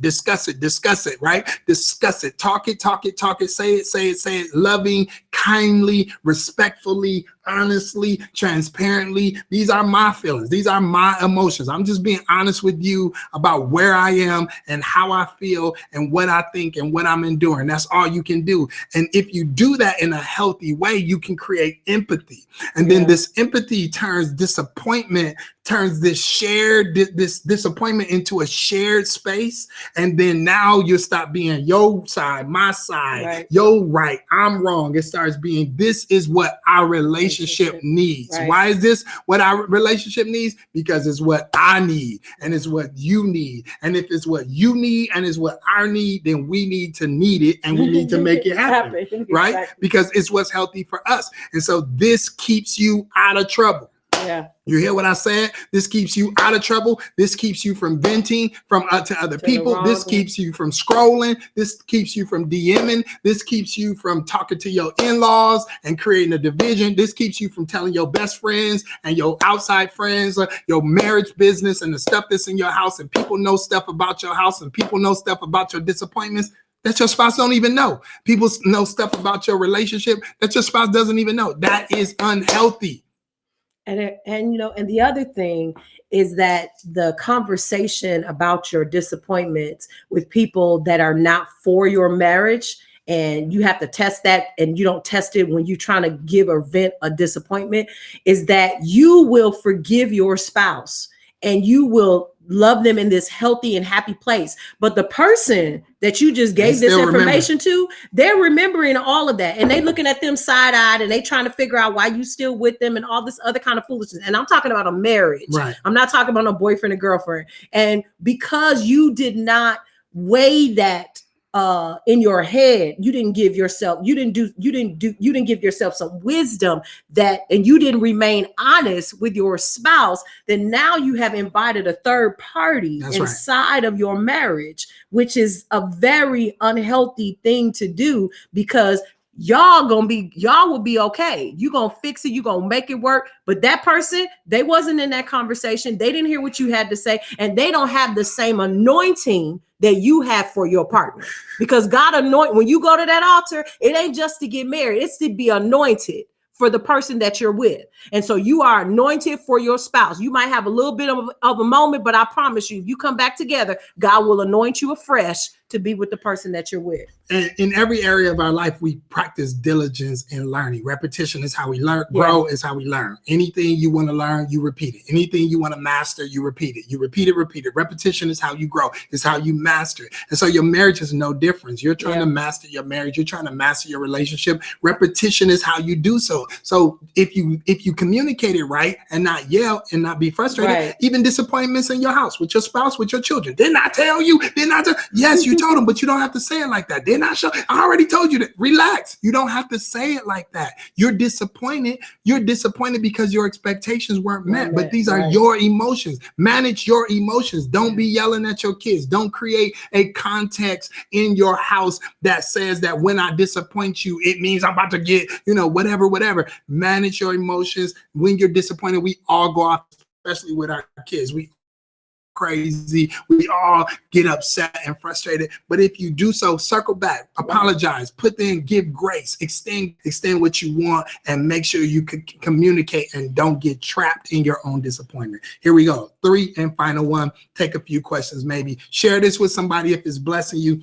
right? Discuss it. Talk it. Say it. Loving, kindly, respectfully, honestly, transparently. These are my feelings. These are my emotions. I'm just being honest with you about where I am and how I feel and what I think and what I'm enduring. That's all you can do. And if you do that in a healthy way, you can create empathy. And then this empathy turns disappointment turns this disappointment into a shared space. And then now you stop being your side, my side, Right. your right, I'm wrong. It starts being, this is what our relationship needs. Right. Why is this what our relationship needs? Because it's what I need and it's what you need. And if it's what you need and it's what I need, then we need to need it and we need to make it happen. Right? Exactly. Because it's what's healthy for us. And so this keeps you out of trouble. Yeah. You hear what I said? This keeps you out of trouble. This keeps you from venting to other people. This keeps you from scrolling. This keeps you from DMing. This keeps you from talking to your in-laws and creating a division. This keeps you from telling your best friends and your outside friends, your marriage business and the stuff that's in your house. And people know stuff about your house and people know stuff about your disappointments that your spouse don't even know. People know stuff about your relationship that your spouse doesn't even know. That is unhealthy. And the other thing is that the conversation about your disappointments with people that are not for your marriage, and you have to test that, and you don't test it when you're trying to give or vent a disappointment, is that you will forgive your spouse and you will love them in this healthy and happy place. But the person that you just gave this information to, they're remembering all of that. And they looking at them side-eyed and they trying to figure out why you still with them and all this other kind of foolishness. And I'm talking about a marriage. Right. I'm not talking about a boyfriend and girlfriend. And because you did not weigh that in your head, you didn't give yourself some wisdom and you didn't remain honest with your spouse, then now you have invited a third party inside of your marriage, which is a very unhealthy thing to do, because y'all will be okay. You gonna fix it. You gonna make it work. But that person, they wasn't in that conversation. They didn't hear what you had to say, and they don't have the same anointing that you have for your partner. Because God when you go to that altar, it ain't just to get married. It's to be anointed for the person that you're with. And so you are anointed for your spouse. You might have a little bit of a moment, but I promise you, if you come back together, God will anoint you afresh to be with the person that you're with. And in every area of our life, we practice diligence and learning. Repetition is how we learn. Grow is how we learn. Anything you want to learn, you repeat it. Anything you want to master, you repeat it. You repeat it, repeat it. Repetition is how you grow. It's how you master it. And so your marriage is no difference. You're trying to master your marriage. You're trying to master your relationship. Repetition is how you do so. So if you communicate it right and not yell and not be frustrated, even disappointments in your house with your spouse, with your children, didn't I tell you? Yes, you told them, but you don't have to say it like that. Didn't I show? I already told you that. Relax. You don't have to say it like that. You're disappointed. You're disappointed because your expectations weren't met. But these are your emotions. Manage your emotions. Don't be yelling at your kids. Don't create a context in your house that says that when I disappoint you, it means I'm about to get, whatever. Manage your emotions. When you're disappointed, we all go off, especially with our kids. We crazy. We all get upset and frustrated. But if you do so, circle back, apologize, put in, give grace, extend what you want, and make sure you can communicate and don't get trapped in your own disappointment. Here we go. 3 and final one. Take a few questions, maybe. Share this with somebody if it's blessing you.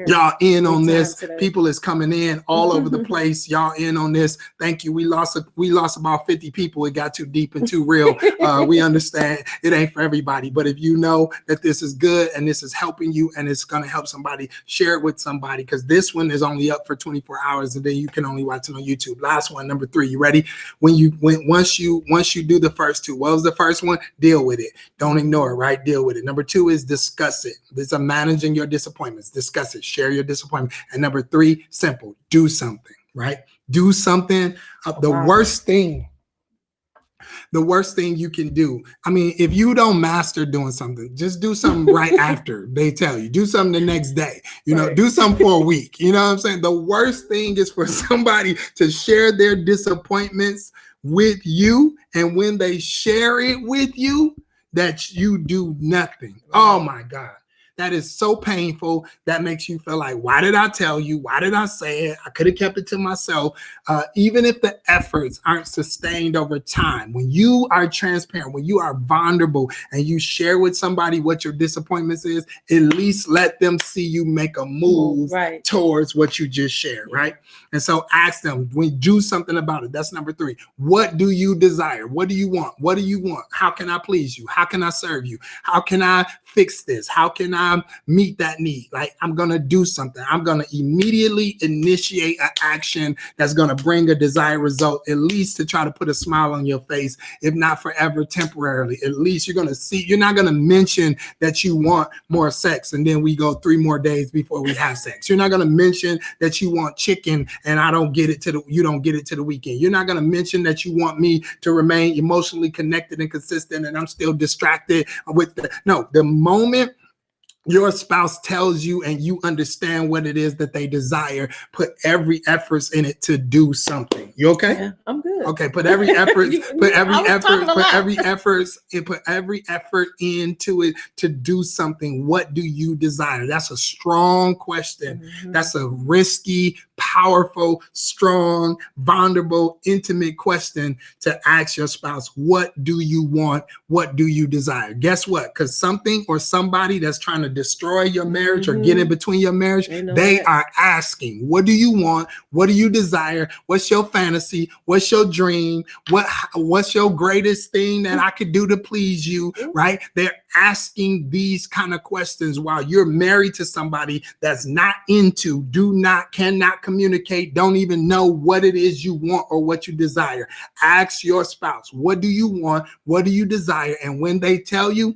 Y'all in on this. Today. People is coming in all over the place. Y'all in on this. Thank you. We lost about 50 people. It got too deep and too real. We understand it ain't for everybody, but if you know that this is good and this is helping you and it's going to help somebody, share it with somebody, because this one is only up for 24 hours and then you can only watch it on YouTube. Last one, number 3. You ready? Once you do the first 2, what was the first one? Deal with it. Don't ignore it, right? Deal with it. Number 2 is discuss it. This is managing your disappointments. Discuss it. Share your disappointment. And number 3, simple. Do something, right? Do something. The worst thing you can do. I mean, if you don't master doing something, just do something right after they tell you. Do something the next day. Do something for a week. You know what I'm saying? The worst thing is for somebody to share their disappointments with you, and when they share it with you, that you do nothing. Oh my God. that is so painful, that makes you feel like, why did I tell you? Why did I say it? I could have kept it to myself. Even if the efforts aren't sustained over time, when you are transparent, when you are vulnerable and you share with somebody what your disappointments is, at least let them see you make a move towards what you just shared, right? And so ask them, do something about it. That's number 3. What do you desire? What do you want? What do you want? How can I please you? How can I serve you? How can I fix this? How can I meet that need? Like, I'm going to do something. I'm going to immediately initiate an action that's going to bring a desired result, at least to try to put a smile on your face, if not forever, temporarily. At least you're going to see, you're not going to mention that you want more sex and then we go 3 more days before we have sex. You're not going to mention that you want chicken and you don't get it to the weekend. You're not going to mention that you want me to remain emotionally connected and consistent and I'm still distracted with the moment your spouse tells you and you understand what it is that they desire, put every effort in it to do something. You okay? Yeah, I'm good. Okay, put every effort, put every effort into it to do something. What do you desire? That's a strong question. Mm-hmm. That's a risky, powerful, strong, vulnerable, intimate question to ask your spouse. What do you want? What do you desire? Guess what? Because something or somebody that's trying to destroy your marriage or get in between your marriage, they are asking, what do you want? What do you desire? What's your fantasy? What's your dream? What's your greatest thing that I could do to please you? Right? They're asking these kind of questions while you're married to somebody that's not into, cannot communicate, don't even know what it is you want or what you desire. Ask your spouse, what do you want? What do you desire? And when they tell you,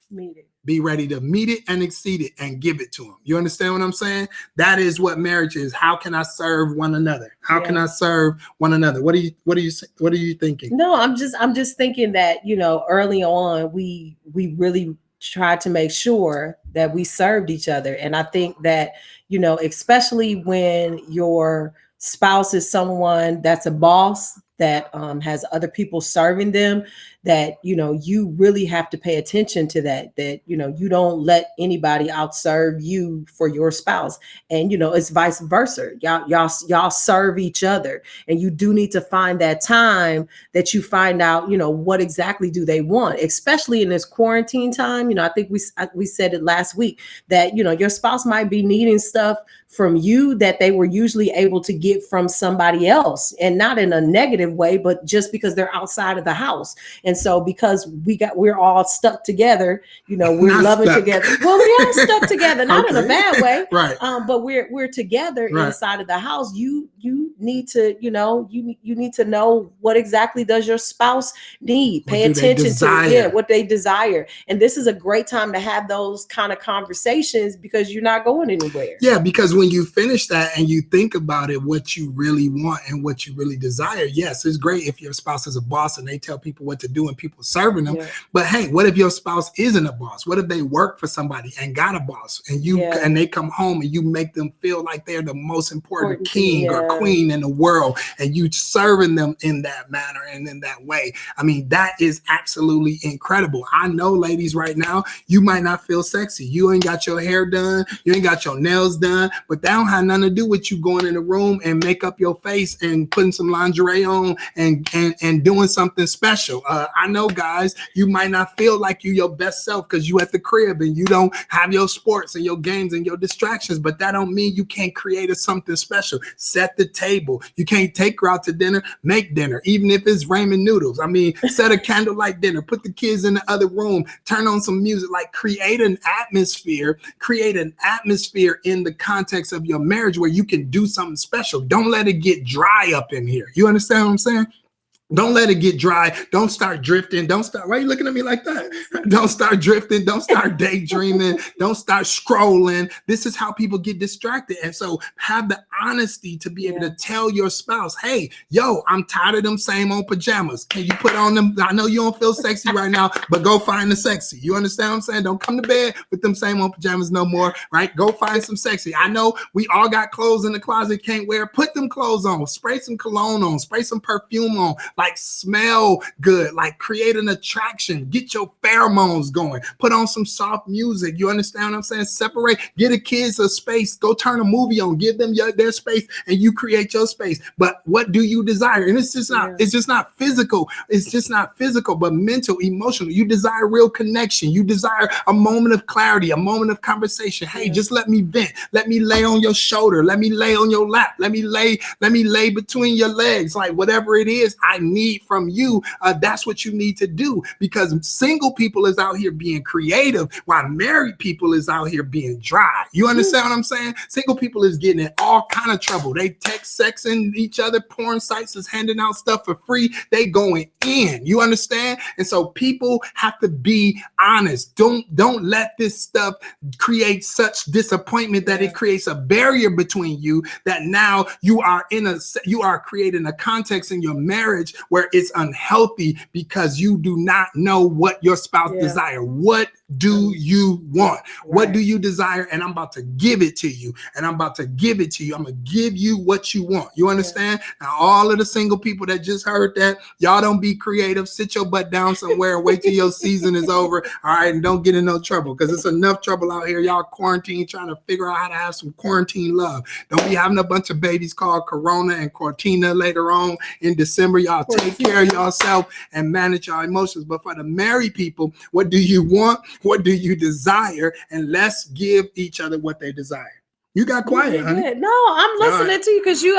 meet it. Be ready to meet it and exceed it and give it to them. You understand what I'm saying? That is what marriage is. How can I serve one another? How can I serve one another? What are you thinking? No, I'm just thinking that, early on, we really tried to make sure that we served each other. And I think that, especially when your spouse is someone that's a boss, that has other people serving them, that, you really have to pay attention to that, you don't let anybody outserve you for your spouse. And, it's vice versa. Y'all serve each other. And you do need to find that time that you find out, what exactly do they want, especially in this quarantine time. I think we said it last week that, your spouse might be needing stuff from you that they were usually able to get from somebody else, and not in a negative way, but just because they're outside of the house. And so because we're all stuck together, we're loving together. Well, we are stuck together, not in a bad way. Right. But we're together inside of the house. You need to, you need to know what exactly does your spouse need. Pay attention to what they desire. And this is a great time to have those kind of conversations because you're not going anywhere. Yeah, because when you finish that and you think about it, what you really want and what you really desire, yes, it's great if your spouse is a boss and they tell people what to do and people serving them. Yeah. But hey, what if your spouse isn't a boss? What if they work for somebody and got a boss and and they come home and you make them feel like they're the most important king or queen in the world and you serving them in that manner and in that way? I mean, that is absolutely incredible. I know, ladies, right now, you might not feel sexy. You ain't got your hair done. You ain't got your nails done. But that don't have nothing to do with you going in the room and make up your face and putting some lingerie on and doing something special. I know, guys, you might not feel like you your best self because you at the crib and you don't have your sports and your games and your distractions, but that don't mean you can't create something special. Set the table. You can't take her out to dinner, make dinner, even if it's ramen noodles. I mean, set a candlelight dinner, put the kids in the other room, turn on some music, like create an atmosphere in the context of your marriage where you can do something special. Don't let it get dry up in here. You understand what I'm saying? Don't let it get dry. Don't start drifting. Why are you looking at me like that? Don't start drifting. Don't start daydreaming. Don't start scrolling. This is how people get distracted. And so have the honesty to be able to tell your spouse, hey, yo, I'm tired of them same old pajamas. Can you put on them? I know you don't feel sexy right now, but go find the sexy. You understand what I'm saying? Don't come to bed with them same old pajamas no more, right? Go find some sexy. I know we all got clothes in the closet, can't wear. Put them clothes on, spray some cologne on, spray some perfume on, like smell good, like create an attraction, get your pheromones going, put on some soft music. You understand what I'm saying? Separate, get the kids a space, go turn a movie on, give them their space, and you create your space. But what do you desire? And it's just not, it's just not physical. It's just not physical, but mental, emotional. You desire real connection. You desire a moment of clarity, a moment of conversation. Hey, just let me vent. Let me lay on your shoulder. Let me lay on your lap. Let me lay between your legs. Like whatever it is I need from you, that's what you need to do, because single people is out here being creative while married people is out here being dry. You understand what I'm saying? Single people is getting in all kind of trouble. They text sexing each other. Porn sites is handing out stuff for free. They going in. You understand? And so people have to be honest. Don't let this stuff create such disappointment that it creates a barrier between you, that now you are creating a context in your marriage where it's unhealthy because you do not know what your spouse desire. What do you want? What do you desire? And I'm about to give it to you. And I'm about to give it to you. I'm going to give you what you want. You understand? Now, all of the single people that just heard that, y'all don't be creative. Sit your butt down somewhere and wait till your season is over. All right. And don't get in no trouble, because it's enough trouble out here. Y'all quarantine, trying to figure out how to have some quarantine love. Don't be having a bunch of babies called Corona and Cortina later on in December. Y'all take care of yourself and manage your emotions. But for the married people, what do you want? What do you desire? And let's give each other what they desire. You got quiet, honey. No, I'm listening to you, because you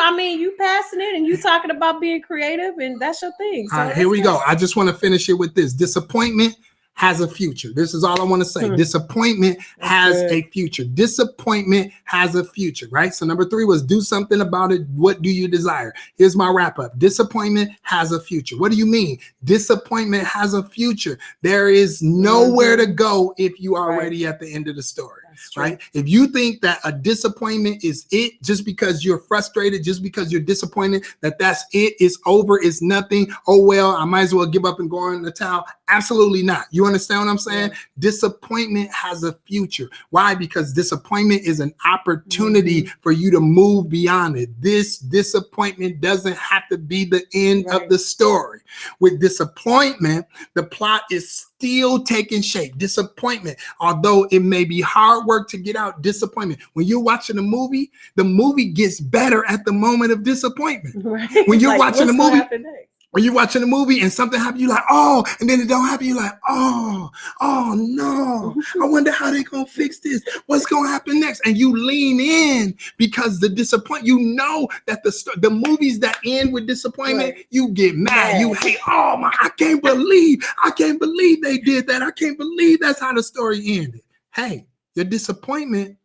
passing it and you talking about being creative, and that's your thing. So all right, here we go. I just want to finish it with this. Disappointment has a future. This is all I want to say. Disappointment has a future. Disappointment has a future, right? So number 3 was do something about it. What do you desire? Here's my wrap up. Disappointment has a future. What do you mean? Disappointment has a future. There is nowhere to go if you are already at the end of the story. Right? If you think that a disappointment is it, just because you're frustrated, just because you're disappointed, that's it, it's over, it's nothing. Oh, well, I might as well give up and go in the towel. Absolutely not. You understand what I'm saying? Disappointment has a future. Why? Because disappointment is an opportunity for you to move beyond it. This disappointment doesn't have to be the end of the story. With disappointment, the plot is still taking shape. Disappointment, although it may be hard work to get out, disappointment. When you're watching a movie, the movie gets better at the moment of disappointment. Right. When you're watching a movie, when you're watching a movie and something happens, you're like, oh, and then it don't happen, you're like, oh no, I wonder how they're gonna fix this. What's gonna happen next? And you lean in because the disappointment, you know that the movies that end with disappointment, you get mad, you hate, oh my, I can't believe they did that. I can't believe that's how the story ended. Hey, your disappointment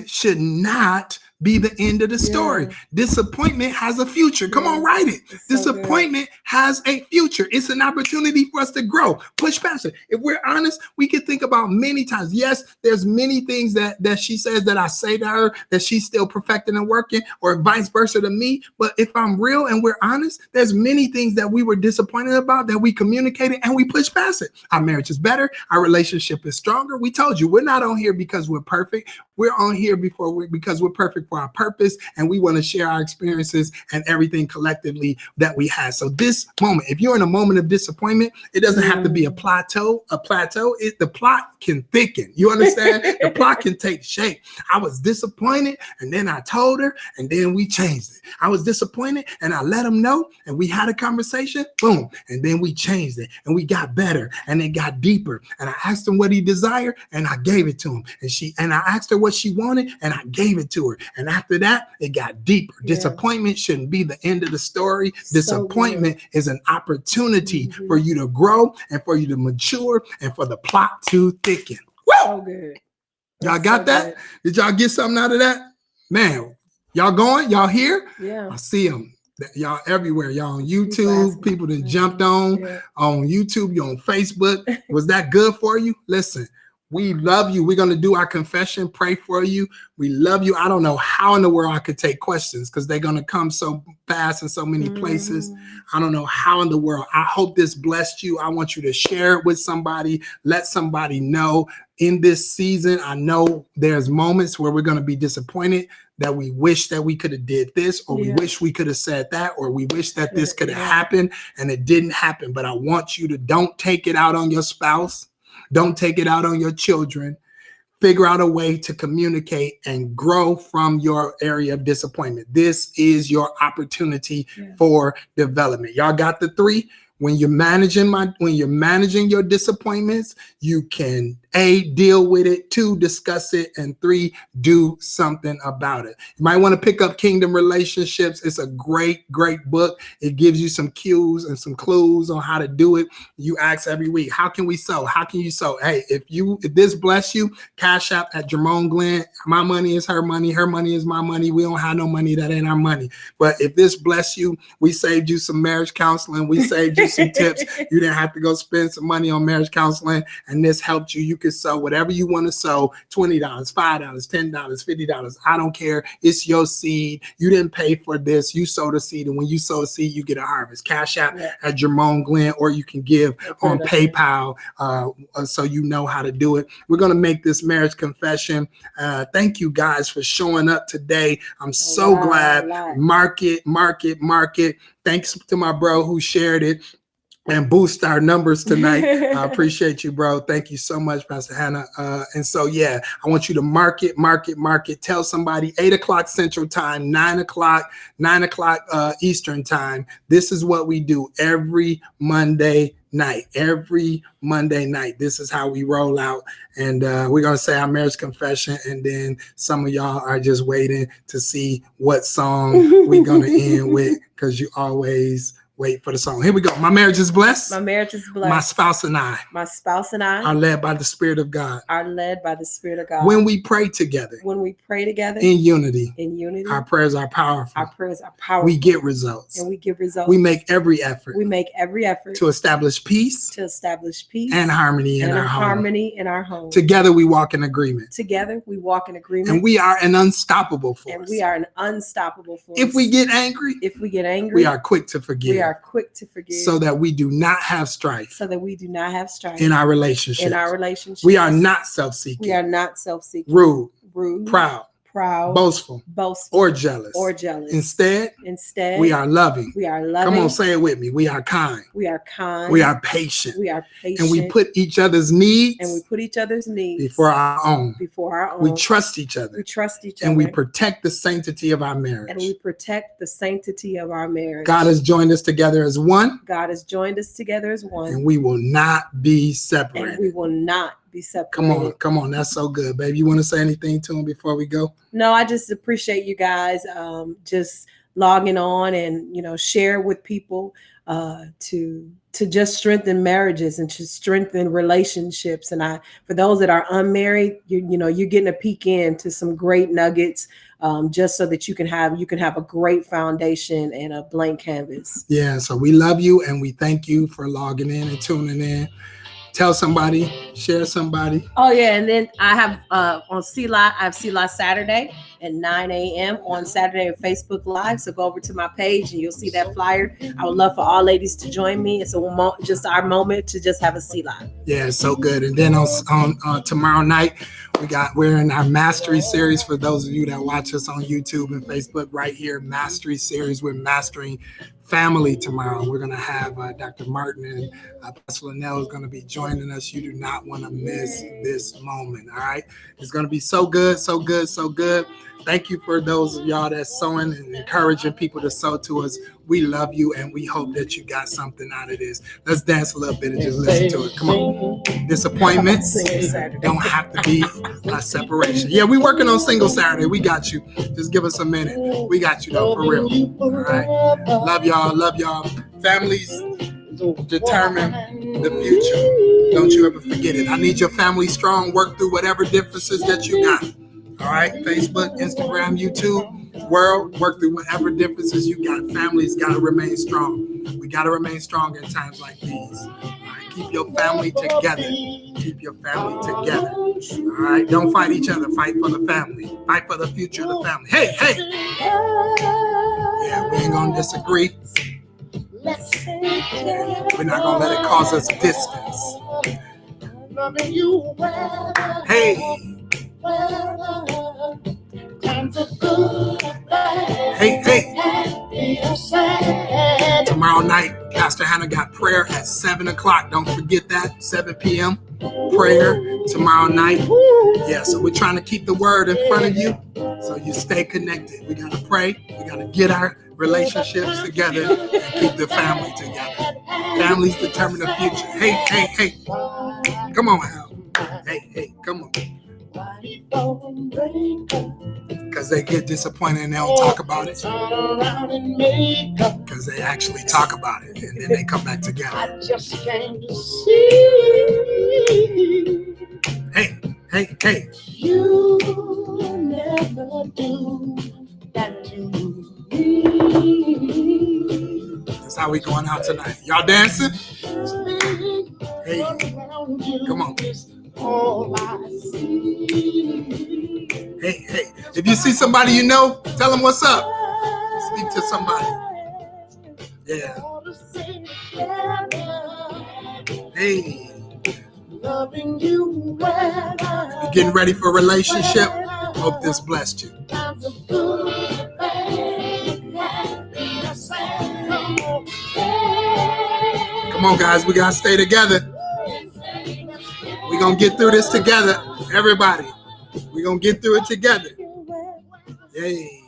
should not be the end of the story. Disappointment has a future. Come on, write it. Disappointment has a future. It's an opportunity for us to grow. Push past it. If we're honest, we can think about many times. Yes, there's many things that she says that I say to her that she's still perfecting and working, or vice versa to me. But if I'm real and we're honest, there's many things that we were disappointed about that we communicated and we pushed past it. Our marriage is better. Our relationship is stronger. We told you we're not on here because we're perfect. We're on here because we're perfect for our purpose, and we want to share our experiences and everything collectively that we have. So this moment, if you're in a moment of disappointment, it doesn't have to be a plateau. The plot can thicken. You understand? The plot can take shape. I was disappointed, and then I told her, and then we changed it. I was disappointed, and I let him know, and we had a conversation, boom, and then we changed it, and we got better, and it got deeper. And I asked him what he desired, and I gave it to him. And I asked her what she wanted, and I gave it to her. And after that, it got deeper. Disappointment shouldn't be the end of the story. Disappointment is an opportunity for you to grow and for you to mature and for the plot to thicken. Woo! So good. Y'all got that? Did y'all get something out of that? Man, y'all going? Y'all here? Yeah. I see them. Y'all everywhere. Y'all on YouTube. People that jumped on YouTube. You're on Facebook. Was that good for you? Listen. We love you. We're going to do our confession, pray for you. We love you. I don't know how in the world I could take questions because they're going to come so fast in so many places. I don't know how in the world. I hope this blessed you. I want you to share it with somebody. Let somebody know in this season. I know there's moments where we're going to be disappointed that we wish that we could have did this, or we wish we could have said that, or we wish that this could have happened and it didn't happen. But I want you to don't take it out on your spouse. Don't take it out on your children. Figure out a way to communicate and grow from your area of disappointment. This is your opportunity for development. Y'all got the 3. When you're managing your disappointments, you can A, deal with it, 2, discuss it, and 3, do something about it. You might want to pick up Kingdom Relationships. It's a great, great book. It gives you some cues and some clues on how to do it. You ask every week, how can we sow? How can you sow? Hey, if this bless you, Cash App at Jermone Glenn. My money is her money. Her money is my money. We don't have no money that ain't our money. But if this bless you, we saved you some marriage counseling. We saved you some tips. You didn't have to go spend some money on marriage counseling, and this helped you. You can sow whatever you want to sow, $20, $5, $10, $50. I don't care. It's your seed. You didn't pay for this. You sowed a seed, and when you sow a seed, you get a harvest. Cash App at Jermone Glenn, or you can give on PayPal, so you know how to do it. We're going to make this marriage confession. Thank you guys for showing up today. I'm so glad. Mark it. Thanks to my bro who shared it and boost our numbers tonight. I appreciate you, bro. Thank you so much, Pastor Hannah. And so, I want you to mark it. Tell somebody 8 o'clock Central Time, 9 o'clock Eastern Time. This is what we do every Monday night. This is how we roll out. And we're going to say our marriage confession. And then some of y'all are just waiting to see what song we're going to end with, because you always wait for the song. Here we go. My marriage is blessed. My marriage is blessed. My spouse and I are led by the Spirit of God. When we pray together. In unity. Our prayers are powerful. We get results. We make every effort. To establish peace. And harmony in our home. Together we walk in agreement. And we are an unstoppable force. If we get angry, we are quick to forgive. So that we do not have strife. In our relationship. We are not self-seeking. Rude. Proud. Boastful. Or jealous. Instead, we are loving. Come on, say it with me. We are kind. We are patient. And we put each other's needs. Before our own. We trust each other. And we protect the sanctity of our marriage. God has joined us together as one. And we will not be separated. Be separated. Come on. That's so good, baby. You want to say anything to him before we go? No, I just appreciate you guys just logging on and, share with people to just strengthen marriages and to strengthen relationships. And for those that are unmarried, you're getting a peek into some great nuggets, just so that you can have a great foundation and a blank canvas. Yeah. So we love you and we thank you for logging in and tuning in. Tell somebody, share somebody. Oh, yeah. And then I have on CLI, I have CLI Saturday at 9 a.m. on Saturday on Facebook Live. So go over to my page and you'll see that flyer. I would love for all ladies to join me. It's just our moment to just have a CLI. Yeah, so good. And then on tomorrow night, we're in our Mastery series. For those of you that watch us on YouTube and Facebook, right here, Mastery series. We're mastering family tomorrow. We're going to have Dr. Martin and Pastor Linnell is going to be joining us. You do not want to miss this moment. All right. It's going to be so good, so good, so good. Thank you for those of y'all that's sowing and encouraging people to sow to us. We love you and we hope that you got something out of this. Let's dance a little bit and just listen to it. Come on. Disappointments don't have to be a separation. Yeah, we're working on Single Saturday. We got you. Just give us a minute. We got you though, for real. All right. Love y'all. Love y'all. Families determine the future. Don't you ever forget it. I need your family strong. Work through whatever differences that you got. All right, Facebook, Instagram, YouTube, world, work through whatever differences you got. Families got to remain strong. We got to remain strong in times like these. All right, Keep your family together. Keep your family together. All right? Don't fight each other. Fight for the family. Fight for the future of the family. Hey, hey. Yeah, we ain't going to disagree. We're not going to let it cause us distance. Hey. Hey, hey. Tomorrow night, Pastor Hannah got prayer at 7 o'clock. Don't forget that, 7 p.m. prayer tomorrow night. Yeah, so we're trying to keep the word in front of you so you stay connected. We got to pray. We got to get our relationships together and keep the family together. Families determine the future. Hey, hey, hey. Come on, Al. Hey, hey, come on. Because they get disappointed and they don't talk about it. Because they actually talk about it and then they come back together. I just came to see. Hey, hey, hey. You never do that to me. That's how we going out tonight. Y'all dancing? Hey, come on. All I see. Hey, hey. If you see somebody you know, tell them what's up. Speak to somebody. Yeah. Hey. You getting ready for a relationship? Hope this blessed you. Come on, guys. We got to stay together. We're going to get through this together. Everybody. We're going to get through it together. Yay.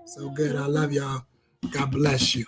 So good. I love y'all. God bless you.